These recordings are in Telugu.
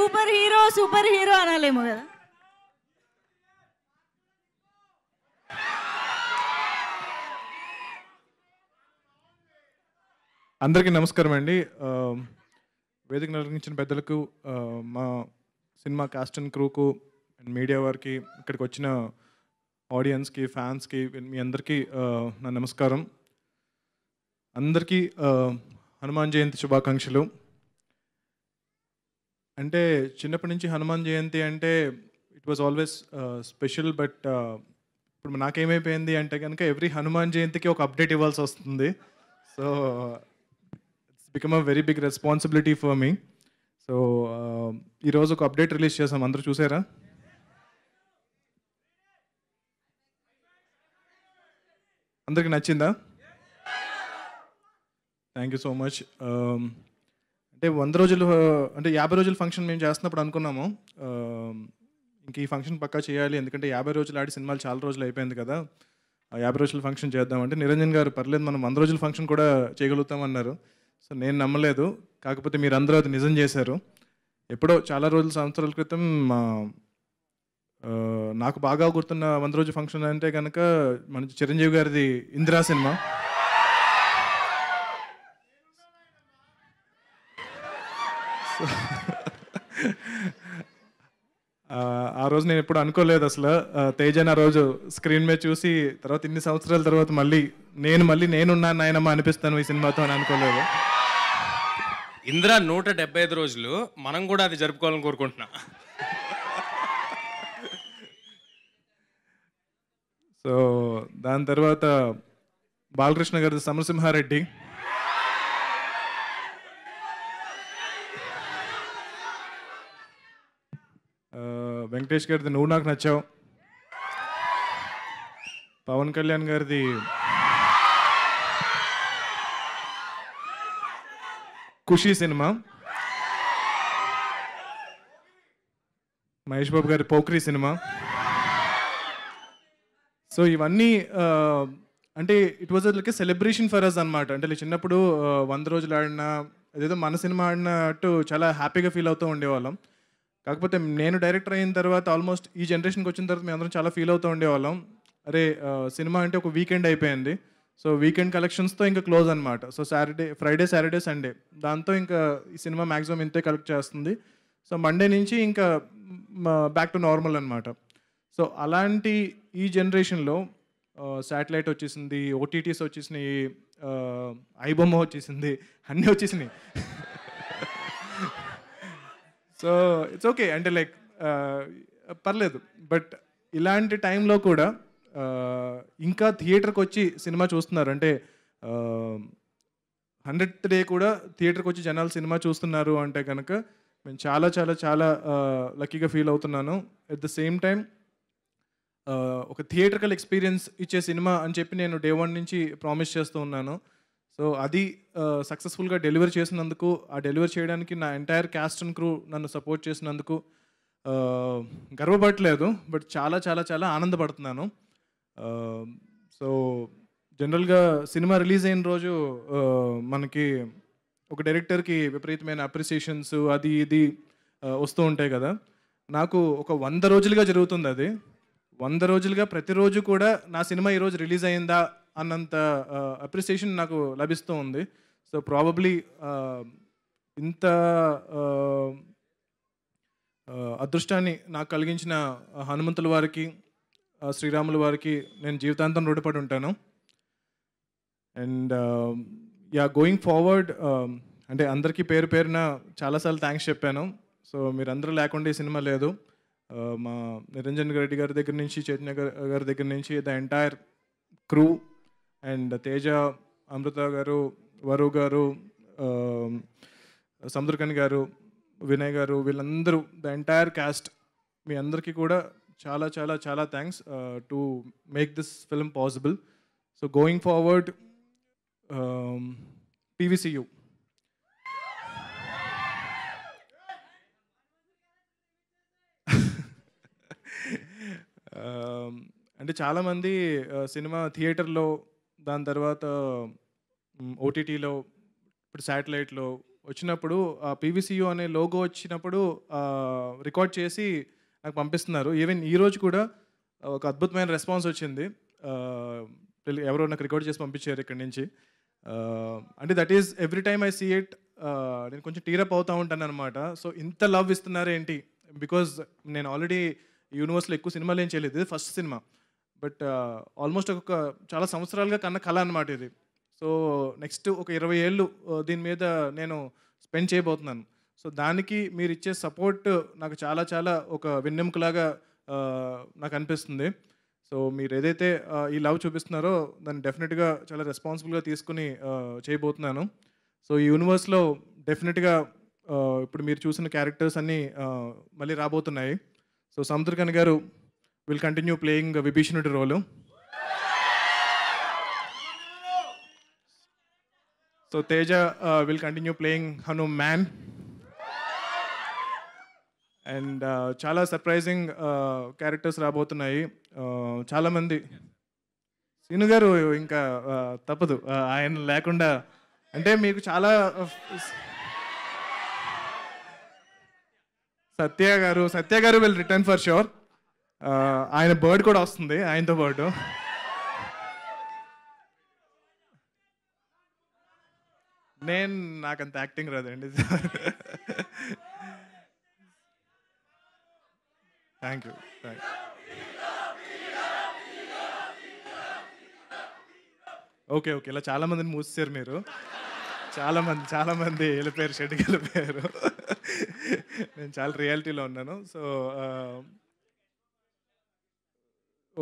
సూపర్ హీరో అనాలేమో కదా. అందరికీ నమస్కారం అండి. వేదిక నిర్వహించిన పెద్దలకు, మా సినిమా కాస్ట్ అండ్ క్రూకు అండ్ మీడియా వారికి, ఇక్కడికి వచ్చిన ఆడియన్స్కి, ఫ్యాన్స్కి, మీ అందరికీ నా నమస్కారం. అందరికీ హనుమాన్ జయంతి శుభాకాంక్షలు. అంటే చిన్నప్పటి నుంచి హనుమాన్ జయంతి అంటే it was always special. But ఇప్పుడు నాకేమైపోయింది అంటే కనుక ఎవ్రీ హనుమాన్ జయంతికి ఒక అప్డేట్ ఇవ్వాల్సి వస్తుంది. So it's become a very big responsibility for మీ. సో ఈరోజు ఒక అప్డేట్ రిలీజ్ చేసాం, అందరూ చూసారా? అందరికి నచ్చిందా? Thank you so much. అంటే 100 రోజులు అంటే 50 రోజుల ఫంక్షన్ మేము చేస్తున్నప్పుడు అనుకున్నాము, ఇంక ఈ ఫంక్షన్ పక్కా చేయాలి, ఎందుకంటే 50 రోజులు ఆడి సినిమాలు చాలా రోజులు అయిపోయింది కదా, 50 రోజుల ఫంక్షన్ చేద్దామంటే నిరంజన్ గారు పర్లేదు మనం 100 రోజుల ఫంక్షన్ కూడా చేయగలుగుతామన్నారు. సో నేను నమ్మలేదు, కాకపోతే మీరు అందరూ అది నిజం చేశారు. ఎప్పుడో చాలా రోజుల సంవత్సరాల క్రితం నాకు బాగా గుర్తున్న 100 రోజుల ఫంక్షన్ అంటే కనుక మన చిరంజీవి గారిది ఇందిరా సినిమా. ఆ రోజు నేను ఎప్పుడు అనుకోలేదు అసలు, తేజన్ ఆ రోజు స్క్రీన్ మీద చూసి తర్వాత ఇన్ని సంవత్సరాల తర్వాత మళ్ళీ నేనున్నాను నాయనమ్మ అనిపిస్తాను ఈ సినిమాతో అని అనుకోలేదు. ఇందిరా 175 రోజులు మనం కూడా అది జరుపుకోవాలని కోరుకుంటున్నా. సో దాని తర్వాత బాలకృష్ణ గారి సమరసింహారెడ్డి, వెంకటేష్ గారిది నువ్వు నాకు నచ్చావు, పవన్ కళ్యాణ్ గారిది ఖుషీ సినిమా, మహేష్ బాబు గారి పోక్రీ సినిమా. సో ఇవన్నీ అంటే it was like a celebration for us అనమాట. అంటే చిన్నప్పుడు 100 రోజులు ఆడినా అదేదో మన సినిమా ఆడినట్టు చాలా హ్యాపీగా ఫీల్ అవుతూ ఉండేవాళ్ళం. కాకపోతే నేను డైరెక్టర్ అయిన తర్వాత ఆల్మోస్ట్ ఈ జనరేషన్కి వచ్చిన తర్వాత మేము అందరం చాలా ఫీల్ అవుతూ ఉండేవాళ్ళం, అరే సినిమా అంటే ఒక వీకెండ్ అయిపోయింది, సో వీకెండ్ కలెక్షన్స్తో ఇంకా క్లోజ్ అనమాట. సో ఫ్రైడే సాటర్డే సండే దాంతో ఇంకా ఈ సినిమా మ్యాక్సిమం ఇంతే కలెక్ట్ చేస్తుంది. సో మండే నుంచి ఇంకా బ్యాక్ టు నార్మల్ అనమాట. సో అలాంటి ఈ జనరేషన్లో శాటిలైట్ వచ్చేసింది, ఓటీటీస్ వచ్చేసినాయి, ఐబొమ్మ వచ్చేసింది, అన్నీ వచ్చేసినాయి. సో ఇట్స్ ఓకే, అంటే లైక్ పర్లేదు. బట్ ఇలాంటి టైంలో కూడా ఇంకా థియేటర్కి వచ్చి సినిమా చూస్తున్నారు, అంటే 100th డే కూడా థియేటర్కి వచ్చి జనాలు సినిమా చూస్తున్నారు అంటే కనుక నేను చాలా చాలా చాలా లక్కీగా ఫీల్ అవుతున్నాను. ఎట్ ద సేమ్ టైం ఒక థియేటర్కల్ ఎక్స్పీరియన్స్ ఇచ్చే సినిమా అని చెప్పి నేను డే 1 నుంచి ప్రామిస్ చేస్తూ ఉన్నాను. సో అది సక్సెస్ఫుల్గా డెలివర్ చేసినందుకు, ఆ డెలివర్ చేయడానికి నా ఎంటైర్ క్యాస్ట్ అండ్ క్రూ నన్ను సపోర్ట్ చేసినందుకు గర్వపడట్లేదు, బట్ చాలా చాలా చాలా ఆనందపడుతున్నాను. సో జనరల్గా సినిమా రిలీజ్ అయిన రోజు మనకి ఒక డైరెక్టర్కి విపరీతమైన అప్రిసియేషన్స్ అది ఇది వస్తూ ఉంటాయి కదా. నాకు ఒక 100 రోజులుగా జరుగుతుంది అది. 100 రోజులుగా ప్రతిరోజు కూడా నా సినిమా ఈరోజు రిలీజ్ అయిందా అన్నంత అప్రిసియేషన్ నాకు లభిస్తూ ఉంది. సో ప్రాబబ్లీ ఇంత అదృష్టాన్ని నాకు కలిగించిన హనుమంతుల వారికి, శ్రీరాముల వారికి నేను జీవితాంతం రుణపడి ఉంటాను. అండ్ గోయింగ్ ఫార్వర్డ్ అంటే అందరికీ పేరు పేరున చాలాసార్లు థ్యాంక్స్ చెప్పాను. సో మీరందరూ లేకుండా ఈ సినిమా లేదు. మా నిరంజన్ రెడ్డి గారి దగ్గర నుంచి, చైతన్య గారి దగ్గర నుంచి, the entire crew and Teja, Amrita గారు, వరు గారు, సముద్రకని గారు, వినయ్ గారు, వీళ్ళందరూ ద ఎంటైర్ క్యాస్ట్, మీ అందరికీ కూడా చాలా చాలా చాలా thanks to make this film possible. So going forward PVCU అంటే చాలామంది సినిమా థియేటర్లో, దాని తర్వాత ఓటీటీలో, ఇప్పుడు శాటిలైట్లో వచ్చినప్పుడు పీవీసీయూ అనే లోగో వచ్చినప్పుడు రికార్డ్ చేసి నాకు పంపిస్తున్నారు. ఈవెన్ ఈరోజు కూడా ఒక అద్భుతమైన రెస్పాన్స్ వచ్చింది. ఎవరో నాకు రికార్డ్ చేసి పంపించారు ఇక్కడి నుంచి. అంటే that is every time I see it నేను కొంచెం టీరప్ అవుతూ ఉంటాను అనమాట. సో ఇంత లవ్ ఇస్తున్నారు ఏంటి, బికాజ్ నేను ఆల్రెడీ యూనివర్స్లో ఎక్కువ సినిమాలు ఏం చేయలేదు, ఇది ఫస్ట్ సినిమా. బట్ ఆల్మోస్ట్ ఒక చాలా సంవత్సరాలుగా కన్న కళ అనమాట ఇది. సో నెక్స్ట్ ఒక 20 ఏళ్ళు దీని మీద నేను స్పెండ్ చేయబోతున్నాను. సో దానికి మీరు ఇచ్చే సపోర్ట్ నాకు చాలా చాలా ఒక వెన్నెముకలాగా నాకు అనిపిస్తుంది. సో మీరు ఏదైతే ఈ లవ్ చూపిస్తున్నారో దాన్ని డెఫినెట్గా చాలా రెస్పాన్సిబుల్గా తీసుకుని చేయబోతున్నాను. సో ఈ యూనివర్స్లో డెఫినెట్గా ఇప్పుడు మీరు చూసిన క్యారెక్టర్స్ అన్నీ మళ్ళీ రాబోతున్నాయి. సో సముద్రకని గారు విల్ కంటిన్యూ ప్లేయింగ్ విభీషణుడి role. So Teja will continue playing Hanuman. And చాలా సర్ప్రైజింగ్ క్యారెక్టర్స్ రాబోతున్నాయి. చాలామంది శ్రీను గారు ఇంకా తప్పదు ఆయన లేకుండా, అంటే మీకు చాలా సత్య గారు విల్ రిటర్న్ ఫర్ ష్యూర్. ఆయన బర్డ్ కూడా వస్తుంది ఆయనతో పాటు. నాకంత యాక్టింగ్ రాదండి. Thank you. ఓకే ఇలా చాలా మందిని మూసేశారు మీరు. చాలా మంది వెళ్ళిపోయారు, షెడ్కి వెళ్ళిపోయారు. నేను చాలా రియాలిటీలో ఉన్నాను. సో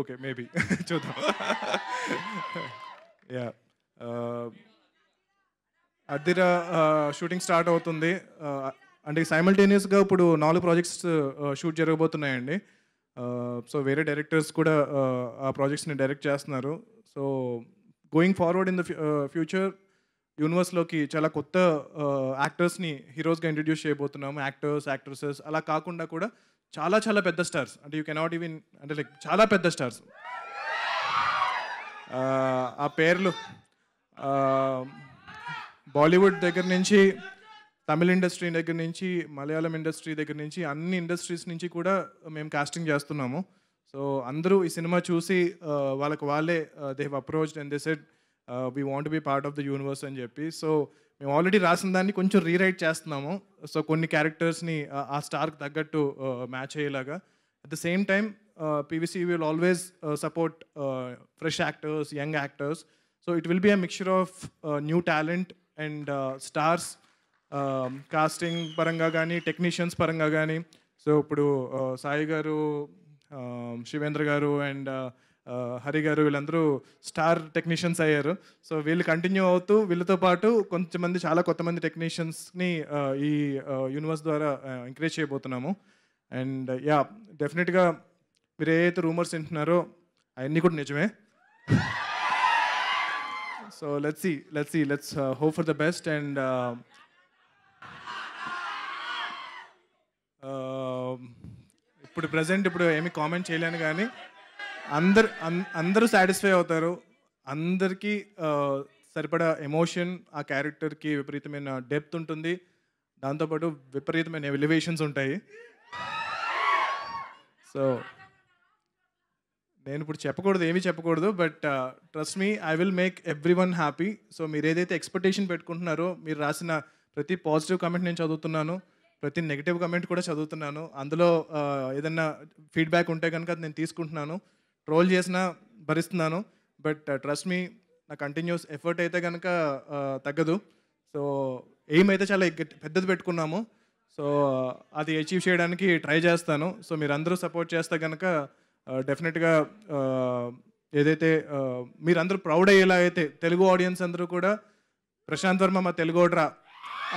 ఓకే మేబీ చూద్దాం. యా అద్దిర షూటింగ్ స్టార్ట్ అవుతుంది. అంటే సైమల్టేనియస్గా ఇప్పుడు 4 ప్రాజెక్ట్స్ షూట్ జరగబోతున్నాయండి. సో వేరే డైరెక్టర్స్ కూడా ఆ ప్రాజెక్ట్స్ని డైరెక్ట్ చేస్తున్నారు. So going forward in the future యూనివర్స్లోకి చాలా కొత్త యాక్టర్స్ని హీరోస్గా ఇంట్రడ్యూస్ చేయబోతున్నాము. యాక్టర్స్, యాక్ట్రెసెస్ అలా కాకుండా కూడా చాలా చాలా పెద్ద స్టార్స్, అంటే యూ కెనాట్ ఈవెన్, అంటే లైక్ చాలా పెద్ద స్టార్స్. ఆ పేర్లు బాలీవుడ్ దగ్గర నుంచి, తమిళ ఇండస్ట్రీ దగ్గర నుంచి, మలయాళం ఇండస్ట్రీ దగ్గర నుంచి, అన్ని ఇండస్ట్రీస్ నుంచి కూడా మేము కాస్టింగ్ చేస్తున్నాము. సో అందరూ ఈ సినిమా చూసి వాళ్ళే they have approached and they said we want be part of the universe అని చెప్పి. సో మేము ఆల్రెడీ రాసిన దాన్ని కొంచెం రీరైట్ చేస్తున్నాము. సో కొన్ని క్యారెక్టర్స్ని ఆ స్టార్కి తగ్గట్టు మ్యాచ్ అయ్యేలాగా. At the same time PVC will always support fresh actors, young actors. So it will be a mixture of new talent and stars, casting పరంగా కానీ, టెక్నీషియన్స్ పరంగా కానీ. సో ఇప్పుడు సాయి గారు, శివేంద్ర గారు అండ్ హరి గారు వీళ్ళందరూ స్టార్ టెక్నీషియన్స్ అయ్యారు. సో వీళ్ళు కంటిన్యూ అవుతూ వీళ్ళతో పాటు కొంతమంది, చాలా కొత్తమంది టెక్నీషియన్స్ని ఈ యూనివర్స్ ద్వారా ఎంకరేజ్ చేయబోతున్నాము. అండ్ యా డెఫినెట్గా మీరు ఏదైతే రూమర్స్ వింటున్నారో అవన్నీ కూడా నిజమే. So let's hope for the best. And ఇప్పుడు ప్రజెంట్ ఏమీ కామెంట్ చేయలేను, కానీ అందరూ సాటిస్ఫై అవుతారు. అందరికీ సరిపడా ఎమోషన్, ఆ క్యారెక్టర్కి విపరీతమైన డెప్త్ ఉంటుంది, దాంతోపాటు విపరీతమైన ఎలివేషన్స్ ఉంటాయి. సో నేను ఇప్పుడు ఏమీ చెప్పకూడదు, but trust me, I will make every one happy. So మీరు ఏదైతే ఎక్స్పెక్టేషన్ పెట్టుకుంటున్నారో, మీరు రాసిన ప్రతి పాజిటివ్ కమెంట్ నేను చదువుతున్నాను, ప్రతి నెగిటివ్ కమెంట్ కూడా చదువుతున్నాను. అందులో ఏదన్నా ఫీడ్బ్యాక్ ఉంటే కనుక అది నేను తీసుకుంటున్నాను. ట్రోల్ చేసినా భరిస్తున్నాను, బట్ ట్రస్ట్ మీ, నా కంటిన్యూస్ ఎఫర్ట్ అయితే కనుక తగ్గదు. సో ఎయిమ్ అయితే చాలా పెద్దది పెట్టుకున్నాము. సో అది అచీవ్ చేయడానికి ట్రై చేస్తాను. సో మీరందరూ సపోర్ట్ చేస్తే కనుక డెఫినెట్గా ఏదైతే మీరందరూ ప్రౌడ్ అయ్యేలా అయితే, తెలుగు ఆడియన్స్ అందరూ కూడా ప్రశాంత్ వర్మ మా తెలుగోడ్రా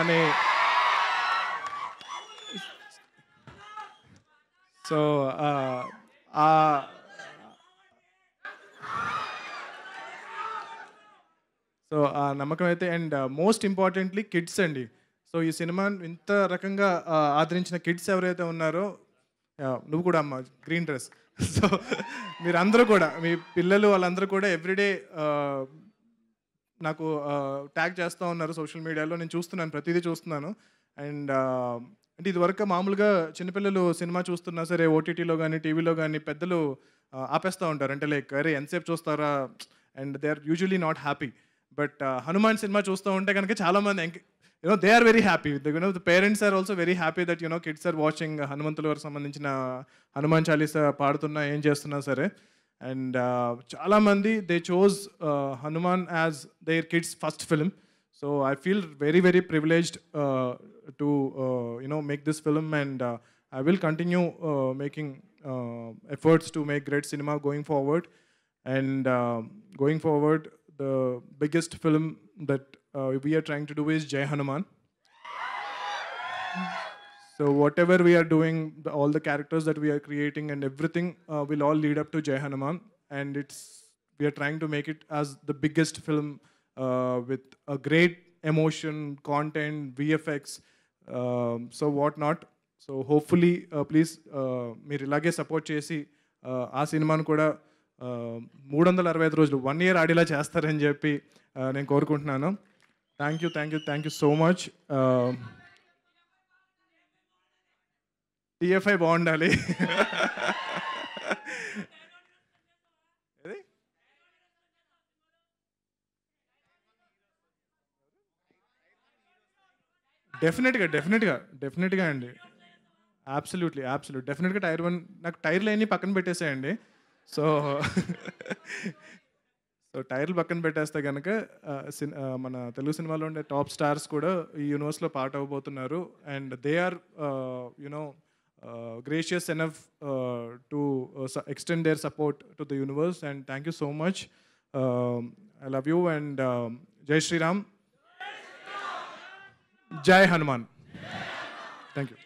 అనే, సో ఆ నమ్మకం అయితే. అండ్ మోస్ట్ ఇంపార్టెంట్లీ కిడ్స్ అండి. సో ఈ సినిమా ఇంత రకంగా ఆదరించిన కిడ్స్ ఎవరైతే ఉన్నారో, నువ్వు కూడా అమ్మ గ్రీన్ డ్రెస్. సో మీరందరూ కూడా, మీ పిల్లలు వాళ్ళందరూ కూడా ఎవ్రీడే నాకు ట్యాగ్ చేస్తూ ఉన్నారు సోషల్ మీడియాలో. నేను చూస్తున్నాను, ప్రతిదీ చూస్తున్నాను. అండ్ అంటే ఇదివరకు మామూలుగా చిన్నపిల్లలు సినిమా చూస్తున్నా సరే ఓటీటీలో కానీ టీవీలో కానీ పెద్దలు ఆపేస్తూ ఉంటారు. అంటే లైక్ అరే ఎంతసేపు చూస్తారా, and they are usually not happy. But Hanuman cinema చూస్తూ ఉంటే కనుక చాలామంది they are very happy. The parents are also very happy that kids are watching హనుమంతుల వారికి సంబంధించిన హనుమాన్ చాలీసా పాడుతున్నా ఏం చేస్తున్నా సరే. అండ్ చాలామంది they chose Hanuman as their kids first film. So I feel very very privileged to make this film, and I will continue making efforts to make great cinema going forward. And going forward, the biggest film that we are trying to do is Jai Hanuman. So whatever we are doing, all the characters that we are creating and everything will all lead up to Jai Hanuman. And we are trying to make it as the biggest film with a great emotion, content, VFX, so what not. So hopefully please మీరు ఇలాగే సపోర్ట్ చేసి ఆ సినిమాను కూడా 365 రోజులు 1 year ఆడేలా చేస్తారని చెప్పి నేను కోరుకుంటున్నాను. Thank you so much. TFI బాగుండాలి. డెఫినెట్గా అండి. అబ్సల్యూట్లీ డెఫినెట్గా టైర్ 1 నాకు టైర్లు అన్నీ పక్కన పెట్టేసేయండి. సో టైర్లు పక్కన పెట్టేస్తే కనుక మన తెలుగు సినిమాలో ఉండే టాప్ స్టార్స్ కూడా ఈ యూనివర్స్లో పార్ట్ అవ్వబోతున్నారు. And they are gracious enough to extend their support to the universe. And thank you so much. I love you, and Jai Shri Ram. Jai Hanuman. Thank you.